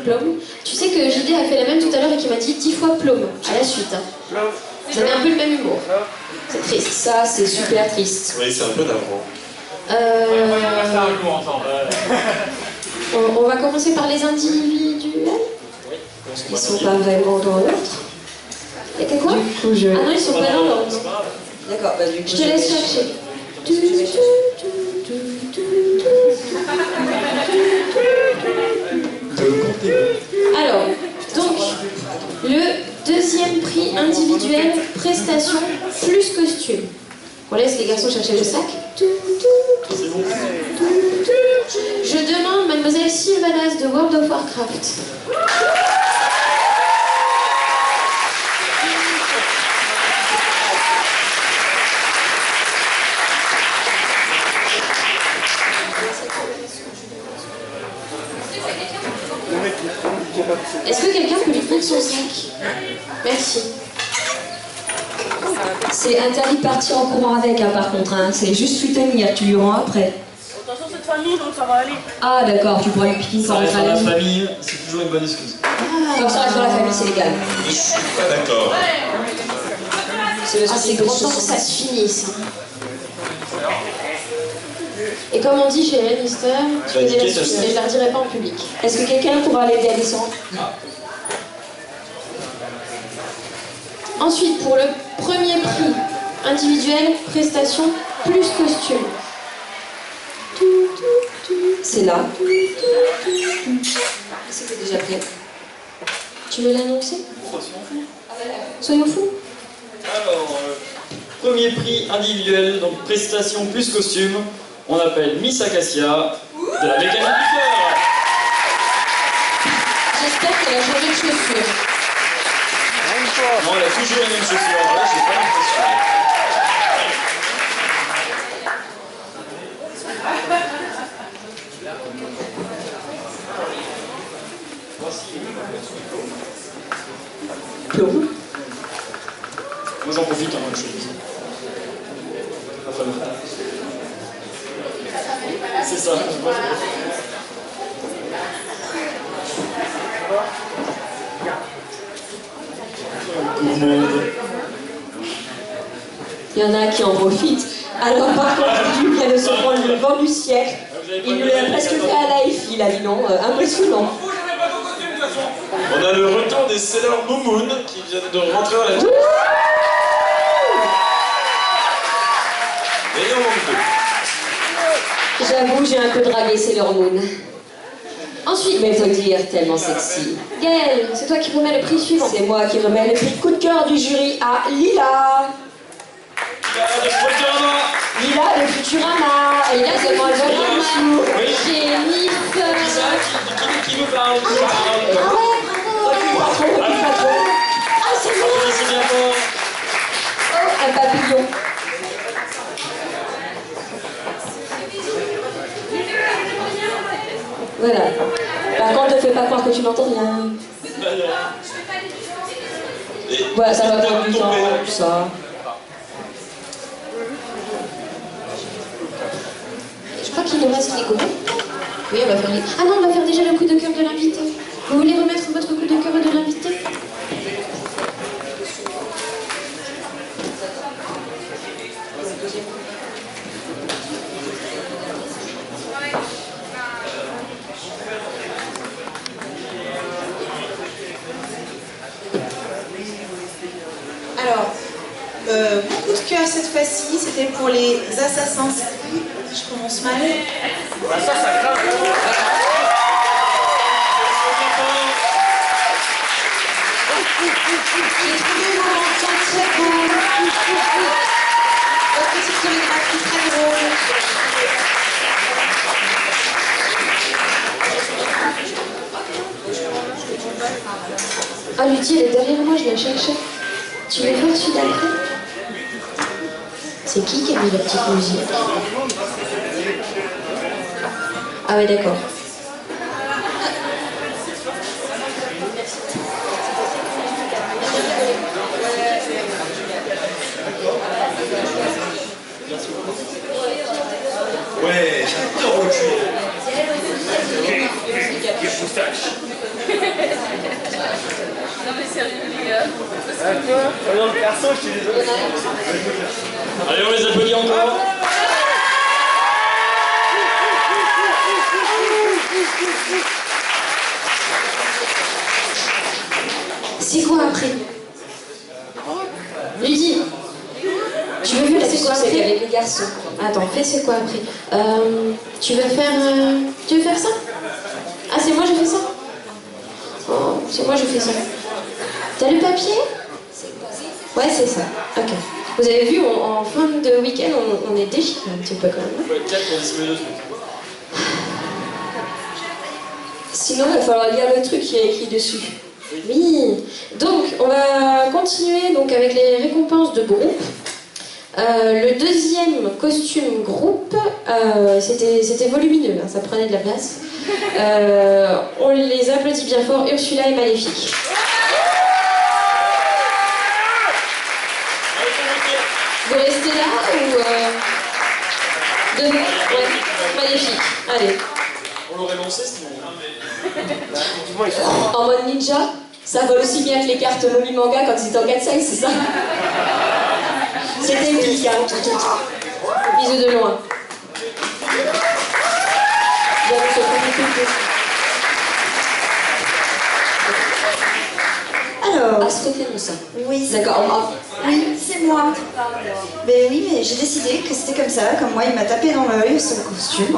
diplôme. Tu sais que JD a fait la même tout à l'heure et qui m'a dit 10 fois plôme à la suite. Hein. Vous avez un peu le même humour. C'est triste. Ça, c'est super triste. Oui, c'est un peu navrant. On va commencer par les individuels. Ils sont pas vraiment dans l'ordre. Il y a quoi? Du coup, je... Ah non, ils sont pas dans l'ordre. D'accord, bah du coup... Je te laisse chercher. Alors, donc, le deuxième prix individuel, prestation plus costume. On laisse les garçons chercher le sac. Je demande mademoiselle Sylvanas de World of Warcraft. Est-ce que quelqu'un peut lui prendre son sac? Merci. C'est interdit de partir en courant avec, hein, par contre. Hein. C'est juste lui tenir, tu lui rends après. Attention, c'est de famille, donc ça va aller. Ah d'accord, tu pourras lui piquer Ça sans reste rentrer dans à la la vie. famille, c'est toujours une bonne excuse. Comme ça reste dans la famille, c'est légal. Je suis pas d'accord. Ah, c'est grand temps que ça se finisse. Et comme on dit chez les Lannister, tu connais la suite, mais je la redirai pas en public. Est-ce que quelqu'un pourra l'aider à descendre? Ensuite, pour le premier prix individuel, prestation plus costume. C'est là. C'était déjà prêt. Tu veux l'annoncer? Soyons fous. Alors, premier prix individuel, donc prestation plus costume, on appelle Miss Acacia de la mécanique du cœur. J'espère qu'elle a changé de chaussures. Non, elle a toujours les mêmes chaussures, en vrai, j'ai pas l'impression. Plomb. Moi j'en profite en même chose. C'est ça. Il y en a qui en profitent. Alors par contre, lui vient de se prendre le vent du siècle. Il nous l'a presque fait à la EFI, là, dis donc. Impressionnant. On a le retour des Sailor Moon qui viennent de rentrer à la tour. Et il en manque deux. J'avoue, j'ai un peu dragué Sailor Moon. Ensuite, Mais faut dire, tellement sexy. Gaëlle, c'est toi qui remets le prix suivant. C'est moi qui remets le prix de coup de cœur du jury à Lila. Lila de Futurama. Et là, c'est moi, Jennifer. Qui me parle? Ah ouais, bravo. pas trop. Ah, c'est moi. C'est bien fort. Oh, un papillon. Voilà. Par contre, ne fais pas croire que tu n'entends rien. Voilà, ça va prendre du temps, tout ça. Je crois qu'il nous reste les goûts. Oui, on va faire les... Ah non, on va faire déjà le coup de cœur de l'invité. Vous voulez remettre votre coup de cœur de l'invité? Alors, mon coup de cœur cette fois-ci, c'était pour les Assassin's Creed. Je commence mal. Ah, ça craint. J'ai trouvé vos mentions très beaux. Votre petite chorégraphie très drôle. Ah, Lucie, elle est derrière moi, je la cherchais. Tu veux voir celui d'après? C'est qui a mis la petite musique? Ah ouais, d'accord. Ouais, j'adore le cuir. Quelle moustache. Non, le garçon, je suis désolé. Allez, on les applaudit encore. C'est quoi après? Lydie, tu veux faire c'est quoi après avec les garçons? Attends, fais c'est quoi après? Tu veux faire ça? Ah, c'est moi je fais ça? Oh, c'est moi je fais ça. T'as le papier? Ouais, c'est ça. Ok. Vous avez vu, en fin de week-end, on est déchiré un petit peu quand même. Il faut être 4 pour dissimuler le truc. Sinon, il va falloir lire le truc qui est écrit dessus. Oui. Donc, on va continuer donc, avec les récompenses de groupe. Le deuxième costume groupe, c'était volumineux, hein, ça prenait de la place. On les applaudit bien fort, Ursula et Maléfique. Vous restez là ou devant? Ouais, Maléfique. Allez. On l'aurait lancé sinon. En mode ninja, ça vole aussi bien que les cartes Loli Manga quand ils étaient en 4-5, c'est ça? C'était épique, hein. Bisous de loin. J'avoue, c'est compliqué. Alors, Ah, c'était nous ça. oui, D'accord. oui, c'est moi. Ben oui, mais j'ai décidé que c'était comme ça, comme moi il m'a tapé dans l'œil ce costume.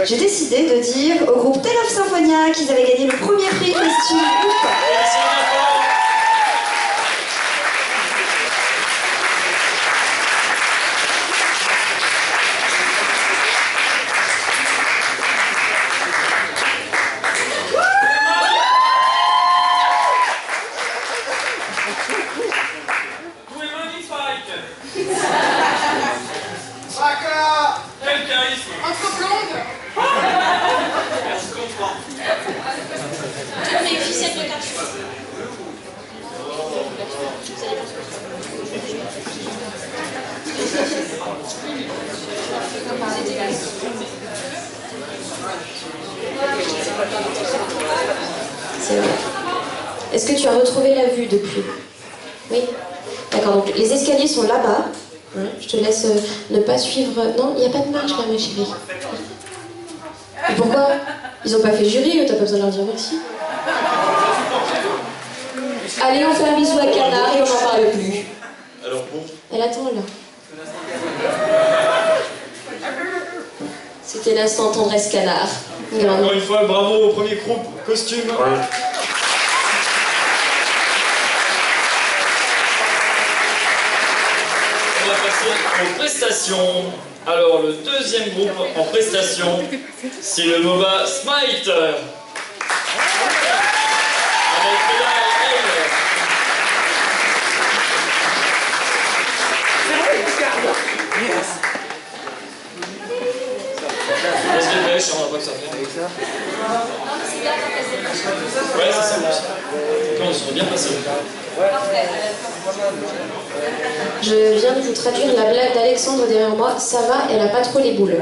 J'ai décidé de dire au groupe Tale of Symphonia qu'ils avaient gagné le premier prix costume groupe. Quel charisme! C'est vrai. Est-ce que tu as retrouvé la vue depuis? Oui. D'accord, donc les escaliers sont là-bas. Hein, je te laisse ne pas suivre... Non, il n'y a pas de marche là, ma chérie. Et pourquoi? Ils n'ont pas fait jury, t'as pas besoin de leur dire merci. Allez, on fait un bisou à Canard et on n'en parle plus. Alors bon, Elle attend là. C'était l'instant tendresse Canard. Encore une fois, bravo au premier groupe costume. On va passer aux prestations. Alors, le deuxième groupe en prestation, c'est le MOBA Smite. Avec Ella et Elle. Laisse les pêches, on va pas que ça fait. Ouais, c'est ça aussi. On se bien passé. Je viens de vous traduire la blague d'Alexandre derrière moi. Ça va, elle a pas trop les boules.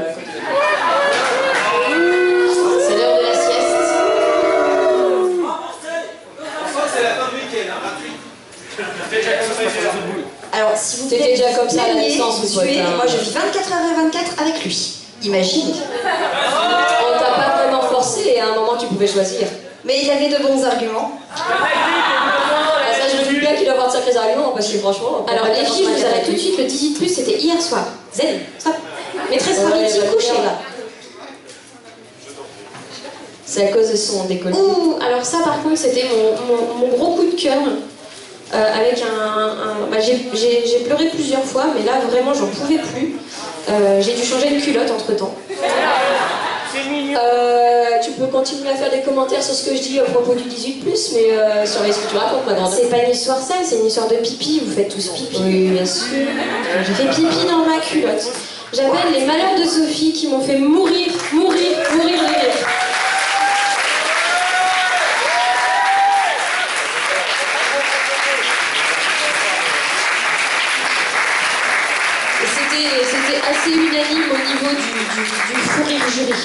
C'est l'heure de la sieste. c'est la fin du week-end, Alors, si vous T'étais déjà comme ça à la plaignez, naissance, vous pote, tuez, hein. moi je vis 24h24 avec lui. Imagine. On t'a pas vraiment forcé et à un moment tu pouvais choisir. Mais il avait de bons arguments. Ah, ça, je me dis bien qu'il doit avoir de sacrés arguments parce que franchement. Alors les filles, je vous arrête tout de suite. Le 18+, c'était hier soir. Zen, stop. Maîtresse Mariti, couchez là. C'est à cause de son décolleté. Ouh, alors ça par contre c'était mon gros coup de cœur avec bah, j'ai pleuré plusieurs fois mais là vraiment j'en pouvais plus. J'ai dû changer de culotte entre temps. Tu peux continuer à faire des commentaires sur ce que je dis à propos du 18+, mais sur ce que tu racontes, ma grande. C'est pas une histoire sale, c'est une histoire de pipi, vous faites tous pipi. Oui, bien sûr. J'ai fait pipi dans ma culotte. J'appelle les malheurs de Sophie qui m'ont fait mourir de rire. C'était assez unanime au niveau du fou rire jury.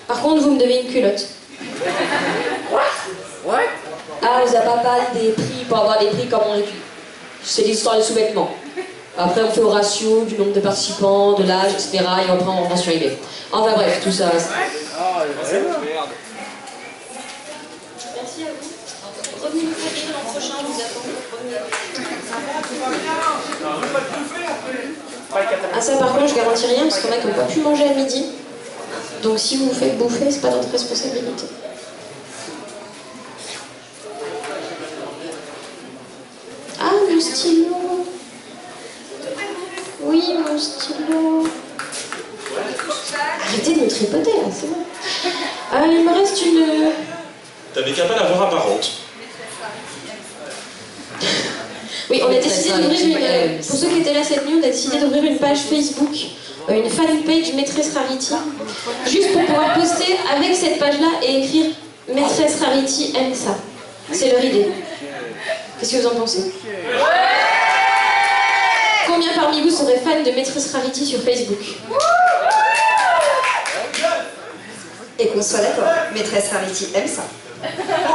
Par contre, vous me devez une culotte. Ah on se pas des prix pour avoir des prix comme on récupère. C'est l'histoire des sous-vêtements. Après, on fait au ratio du nombre de participants, de l'âge, etc. Et après, on revend sur eBay. Enfin bref, tout ça. Merci à vous. Revenez nous faire l'an prochain, je vous attends. Ah ça par contre je garantis rien parce qu'il y en a qui n'ont pas pu manger à midi. Donc si vous vous faites bouffer, c'est pas notre responsabilité. Ah mon stylo. Oui mon stylo. Arrêtez de me tripoter là, c'est bon. Il me reste une... T'avais qu'à pas l'avoir apparente. Oui, on a décidé d'ouvrir une... Pour ceux qui étaient là cette nuit, on a décidé d'ouvrir une page Facebook, une fanpage Maîtresse Rarity, juste pour pouvoir poster avec cette page-là et écrire Maîtresse Rarity aime ça. C'est leur idée. Qu'est-ce que vous en pensez? Combien parmi vous seraient fans de Maîtresse Rarity sur Facebook? Et qu'on soit d'accord, Maîtresse Rarity aime ça.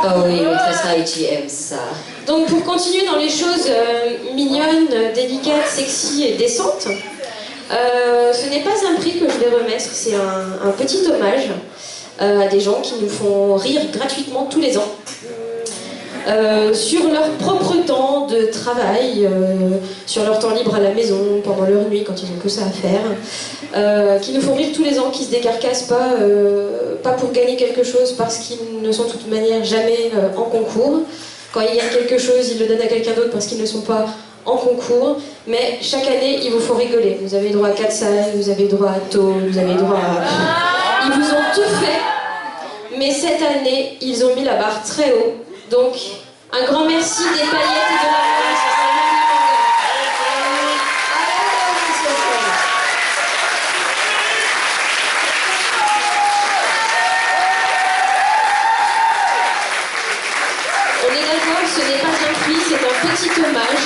Oh oui, Maîtresse Rarity aime ça. Donc pour continuer dans les choses mignonnes, délicates, sexy et décentes, ce n'est pas un prix que je vais remettre, c'est un petit hommage à des gens qui nous font rire gratuitement tous les ans. Sur leur propre temps de travail, sur leur temps libre à la maison, pendant leur nuit quand ils n'ont que ça à faire, qui nous font rire tous les ans, qui se décarcassent pas pour gagner quelque chose parce qu'ils ne sont de toute manière jamais en concours. Quand ils gagnent quelque chose, ils le donnent à quelqu'un d'autre parce qu'ils ne sont pas en concours. Mais chaque année, il vous faut rigoler. Vous avez droit à 4 salles, vous avez droit à taux, vous avez droit à... Ils vous ont tout fait, mais cette année, ils ont mis la barre très haut. Donc, un grand merci des paillettes et de la France. On est d'accord, ce n'est pas un prix, c'est un petit hommage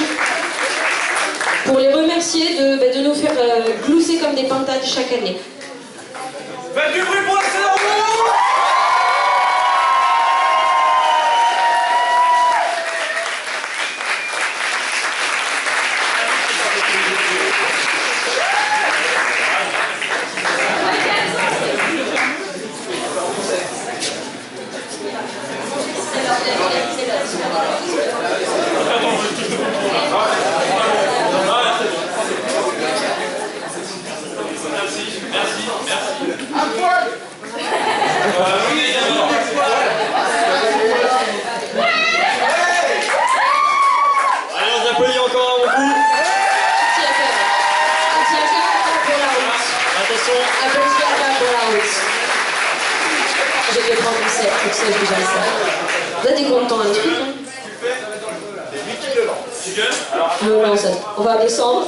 pour les remercier de nous faire glousser comme des pintades chaque année. Faites du bruit pour Excellent Monde! Vous êtes content un truc, hein? Non, ça, on va descendre.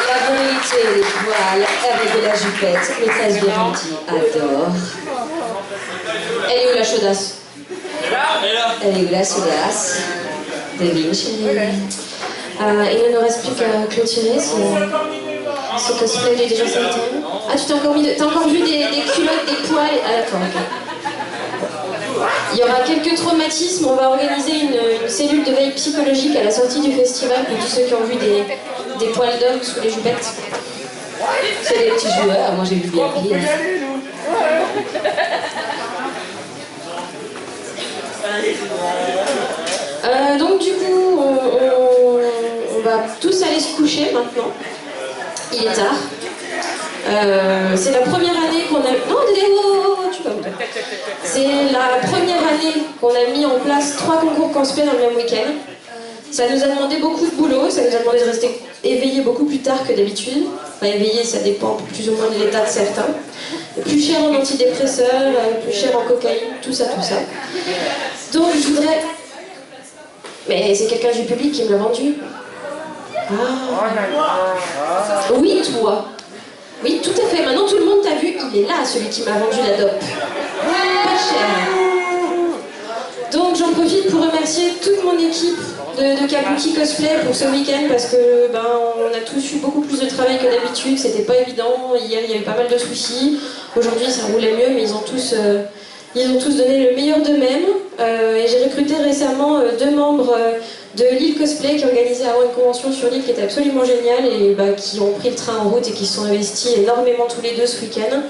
La virilité et les poils avec de la jupette, Maîtresse Rarity adore. Elle est où la chaudasse? Elle est où la chaudasse? Devine, chérie. Il ne nous reste plus qu'à clôturer ce cosplay des gens sanitaires. Ah, tu t'as encore vu des culottes, des poils? Ah d'accord, ok. Il y aura quelques traumatismes, on va organiser une cellule de veille psychologique à la sortie du festival pour tous ceux qui ont vu des poils d'hommes sous les jupettes. C'est des petits joueurs, moi j'ai vu bien pire. Donc du coup, on va tous aller se coucher maintenant. Il est tard. C'est la première année qu'on a... Non, tu vas me dire. C'est la première année qu'on a mis en place 3 concours cosplay dans le même week-end. Ça nous a demandé beaucoup de boulot, ça nous a demandé de rester éveillés beaucoup plus tard que d'habitude. Enfin, éveillés, ça dépend plus ou moins de l'état de certains. Plus cher en antidépresseurs, plus cher en cocaïne, tout ça, tout ça. Donc je voudrais... Mais c'est quelqu'un du public qui me l'a vendu. Ah. Oui, toi. Oui, tout à fait. Maintenant, tout le monde t'a vu. Il est là, celui qui m'a vendu la dope. Pas cher. Donc, j'en profite pour remercier toute mon équipe de Kabuki Cosplay pour ce week-end parce que on a tous eu beaucoup plus de travail que d'habitude. C'était pas évident. Hier, il y avait pas mal de soucis. Aujourd'hui, ça roulait mieux, mais ils ont tous donné le meilleur d'eux-mêmes. Et j'ai recruté récemment 2 membres de Lille Cosplay qui organisaient avant une convention sur Lille qui était absolument géniale et qui ont pris le train en route et qui se sont investis énormément tous les deux ce week-end.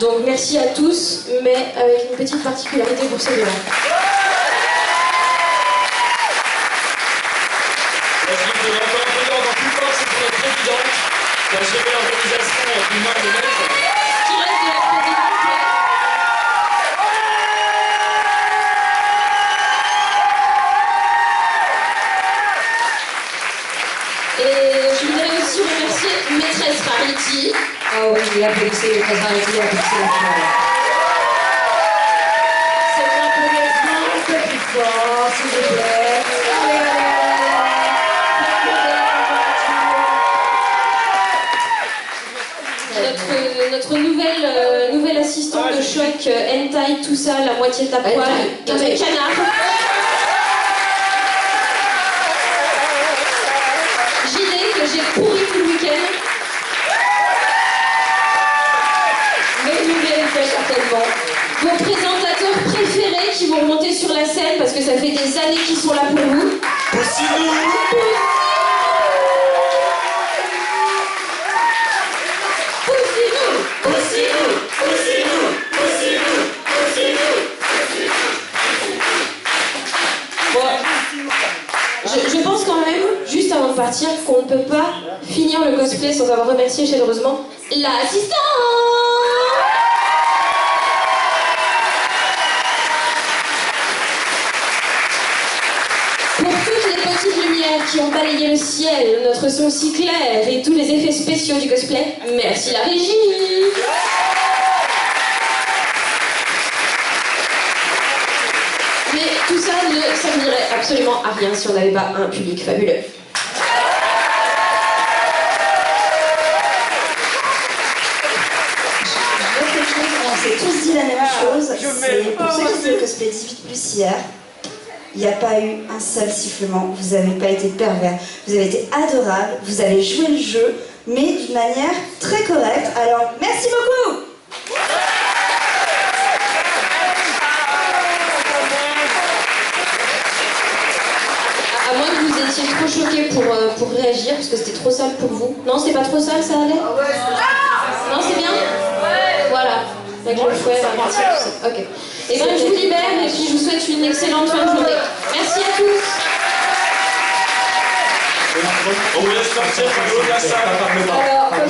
Donc merci à tous, mais avec une petite particularité pour ces deux-là. Parce que vous avez encore un peu d'ordre en plus fort, c'est pour notre présidente qui a géré l'organisation du mois de mai. Qui reste de la présidente. Et je voudrais aussi remercier Maîtresse Rarity. Ah oui, je vais applaudissez Maîtresse Rarity, applaudissez la finale. C'est un applaudissement un peu plus fort, s'il vous plaît. Notre nouvelle assistante de choc, hentai, tout ça, la moitié de ta poêle, notre canard. Que j'ai pourri tout le week-end. Mais vous l'avez fait certainement. Vos présentateurs préférés qui vont remonter sur la scène parce que ça fait des années qu'ils sont là pour vous. Poussez-nous! Je pense quand même, juste avant de partir, qu'on ne peut pas finir le cosplay sans avoir remercié chaleureusement l'assistant. Pour toutes les petites lumières qui ont balayé le ciel, notre son si clair et tous les effets spéciaux du cosplay, merci la régie. Mais tout ça ne servirait absolument à rien si on n'avait pas un public fabuleux. On s'est tous dit la même chose. C'est pour ceux qui faisaient le cosplay 18+ hier. Il n'y a pas eu un seul sifflement. Vous n'avez pas été pervers. Vous avez été adorable. Vous avez joué le jeu, mais d'une manière très correcte. Alors, merci beaucoup! À moins que vous étiez trop choqués pour réagir, parce que c'était trop sale pour vous. Non, c'était pas trop sale, ça allait? Non, c'est bien? Voilà. Avec le fouet, la partie, tout ça. Ok. Et bien, je vous libère et puis je vous souhaite une excellente fin de journée. Merci à tous. On vous laisse partir du haut de la salle. Alors, comme